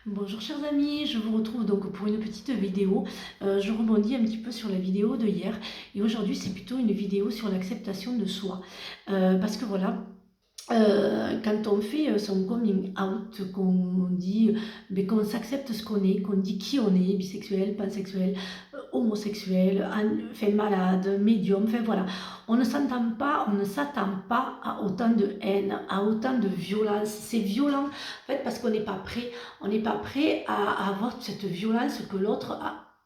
Bonjour chers amis, je vous retrouve donc pour une petite vidéo. Je rebondis un petit peu sur la vidéo de hier et aujourd'hui c'est plutôt une vidéo sur l'acceptation de soi. Parce que voilà, quand on fait son coming out, qu'on dit, qu'on s'accepte ce qu'on est, qu'on dit qui on est, bisexuel, pansexuel, homosexuel, enfin malade, médium, enfin voilà, on ne s'attend pas à autant de haine, à autant de violence. C'est violent en fait parce qu'on n'est pas prêt, on n'est pas prêt à avoir cette violence que l'autre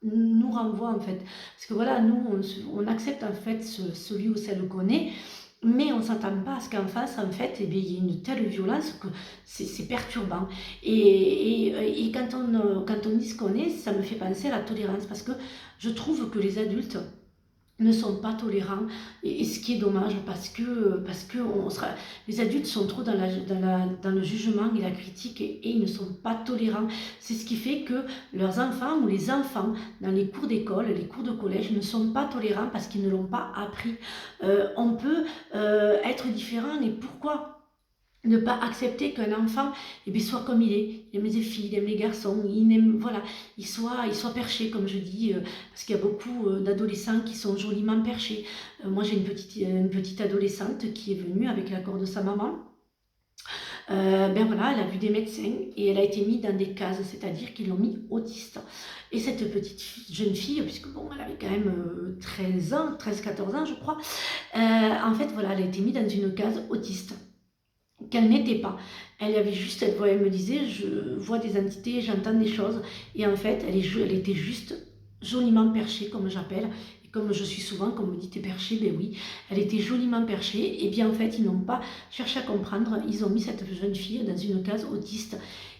nous renvoie en fait. Parce que voilà, nous on accepte en fait celui ou celle qu'on est. Mais on ne s'attend pas à ce qu'en face, en fait, eh bien, il y ait une telle violence que c'est perturbant. Et quand on dit ce qu'on est, ça me fait penser à la tolérance, parce que je trouve que les adultes ne sont pas tolérants, et ce qui est dommage, parce que les adultes sont trop dans le jugement et la critique, et ils ne sont pas tolérants. C'est ce qui fait que leurs enfants ou les enfants dans les cours d'école, les cours de collège ne sont pas tolérants parce qu'ils ne l'ont pas appris. On peut être différent, et pourquoi ne pas accepter qu'un enfant soit comme il est. Il aime les filles, il aime les garçons, voilà, il soit perché, comme je dis, parce qu'il y a beaucoup d'adolescents qui sont joliment perchés. Moi, j'ai une petite adolescente qui est venue avec l'accord de sa maman. Ben voilà, elle a vu des médecins et elle a été mise dans des cases, c'est-à-dire qu'ils l'ont mis autiste. Et cette jeune fille, puisque bon, elle avait quand même 13 ans, 13-14 ans, je crois, en fait, voilà, elle a été mise dans une case autiste qu'elle n'était pas. Elle me disait, je vois des entités, j'entends des choses, et en fait, elle était juste joliment perchée, comme j'appelle, et comme je suis souvent, comme me dit, t'es perchée, ben oui, elle était joliment perchée, et bien en fait, ils n'ont pas cherché à comprendre, ils ont mis cette jeune fille dans une case autiste,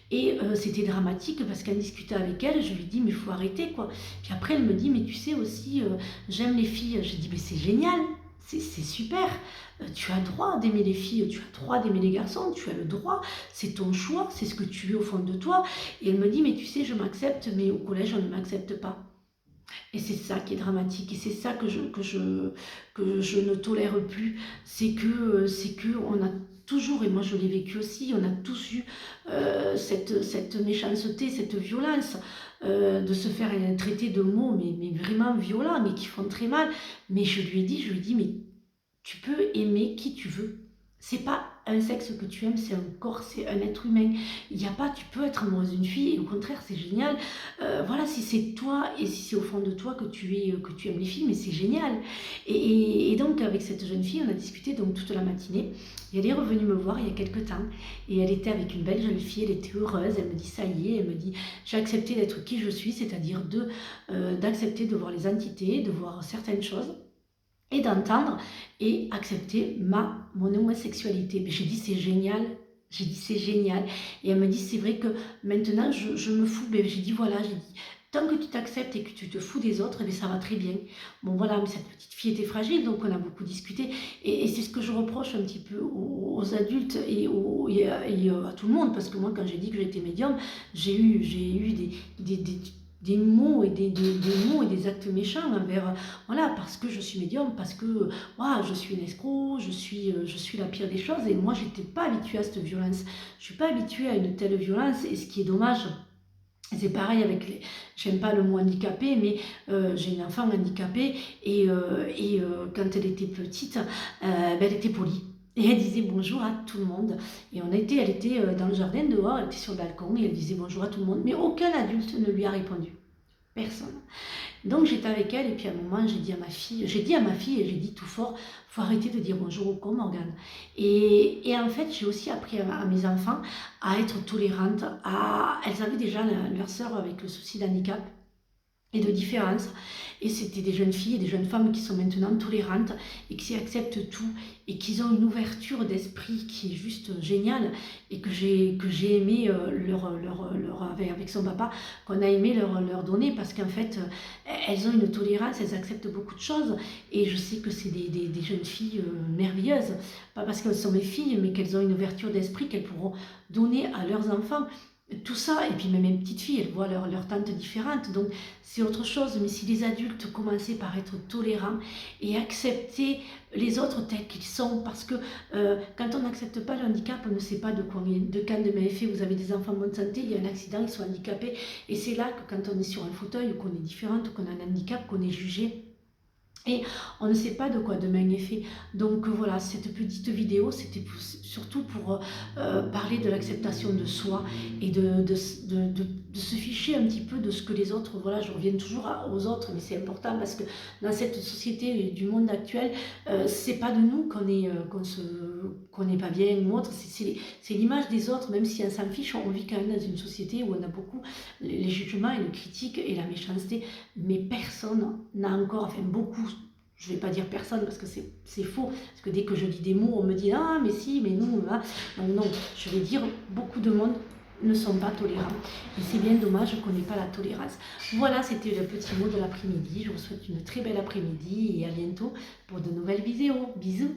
et c'était dramatique, parce qu'en discutant avec elle, je lui dis, mais il faut arrêter, quoi. Puis après, elle me dit, mais tu sais aussi, j'aime les filles. Je dis, mais c'est génial, c'est super. Tu as le droit d'aimer les filles, tu as le droit d'aimer les garçons, tu as le droit, c'est ton choix, c'est ce que tu es au fond de toi. Et elle me dit, mais tu sais, je m'accepte, mais au collège, on ne m'accepte pas. Et c'est ça qui est dramatique, et c'est ça que je ne tolère plus. C'est que on a toujours, et moi je l'ai vécu aussi, on a tous eu cette méchanceté, cette violence, de se faire traiter de mots, mais vraiment violents, mais qui font très mal. Mais je lui ai dit, mais tu peux aimer qui tu veux. C'est pas un sexe que tu aimes, c'est un corps, c'est un être humain. Il n'y a pas, tu peux être amoureuse d'une fille, et au contraire, c'est génial. Voilà, si c'est toi et si c'est au fond de toi que tu aimes les filles, mais c'est génial. Et donc, avec cette jeune fille, on a discuté donc toute la matinée. Et elle est revenue me voir il y a quelques temps. Et elle était avec une belle jeune fille, elle était heureuse. Elle me dit, ça y est, elle me dit, j'ai accepté d'être qui je suis, c'est-à-dire d'accepter de voir les entités, de voir certaines choses et d'entendre et accepter mon homosexualité. Mais j'ai dit c'est génial, j'ai dit c'est génial. Et elle me dit c'est vrai que maintenant je me fous. Mais j'ai dit voilà, j'ai dit tant que tu t'acceptes et que tu te fous des autres, mais ça va très bien. Bon voilà, mais cette petite fille était fragile, donc on a beaucoup discuté. Et c'est ce que je reproche un petit peu aux adultes et à tout le monde, parce que moi quand j'ai dit que j'étais médium, j'ai eu des mots et des mots et des actes méchants envers, voilà, parce que je suis médium, parce que voilà, je suis une escroc, je suis la pire des choses, et moi j'étais pas habituée à cette violence, je suis pas habituée à une telle violence. Et ce qui est dommage, c'est pareil avec les, j'aime pas le mot handicapé, mais j'ai une enfant handicapée, quand elle était petite, elle était polie. Et elle disait bonjour à tout le monde. Et elle était dans le jardin dehors, elle était sur le balcon, et elle disait bonjour à tout le monde. Mais aucun adulte ne lui a répondu. Personne. Donc j'étais avec elle, et puis à un moment j'ai dit à ma fille et j'ai dit tout fort, faut arrêter de dire bonjour au con, Morgane. Et en fait j'ai aussi appris à mes enfants à être tolérantes. Elles avaient déjà leur sœur avec le souci d'handicap et de différence. Et c'était des jeunes filles et des jeunes femmes qui sont maintenant tolérantes et qui acceptent tout et qui ont une ouverture d'esprit qui est juste géniale, et que j'ai aimé avec son papa, qu'on a aimé leur donner, parce qu'en fait, elles ont une tolérance, elles acceptent beaucoup de choses, et je sais que c'est des jeunes filles merveilleuses, pas parce qu'elles sont mes filles, mais qu'elles ont une ouverture d'esprit qu'elles pourront donner à leurs enfants. tout ça, et puis même les petites filles, elles voient leur tante différente, donc c'est autre chose. Mais si les adultes commençaient par être tolérants et accepter les autres tels qu'ils sont, parce que quand on n'accepte pas le handicap, on ne sait pas de quand demain est fait. Vous avez des enfants en bonne santé, il y a un accident, ils sont handicapés, et c'est là que quand on est sur un fauteuil, ou qu'on est différente, ou qu'on a un handicap, qu'on est jugé. Et on ne sait pas de quoi demain est fait. Donc voilà, cette petite vidéo, c'était surtout pour parler de l'acceptation de soi et de se ficher un petit peu de ce que les autres, voilà, je reviens toujours aux autres, mais c'est important parce que dans cette société du monde actuel, c'est pas de nous qu'on n'est pas bien ou autre, c'est l'image des autres, même si on s'en fiche, on vit quand même dans une société où on a beaucoup les jugements et les critiques et la méchanceté, mais personne n'a encore, enfin beaucoup, je ne vais pas dire personne parce que c'est faux, parce que dès que je dis des mots, on me dit ah mais si, mais nous, hein. Donc non, je vais dire beaucoup de monde ne sont pas tolérants. Et c'est bien dommage qu'on n'ait pas la tolérance. Voilà, c'était le petit mot de l'après-midi. Je vous souhaite une très belle après-midi et à bientôt pour de nouvelles vidéos. Bisous.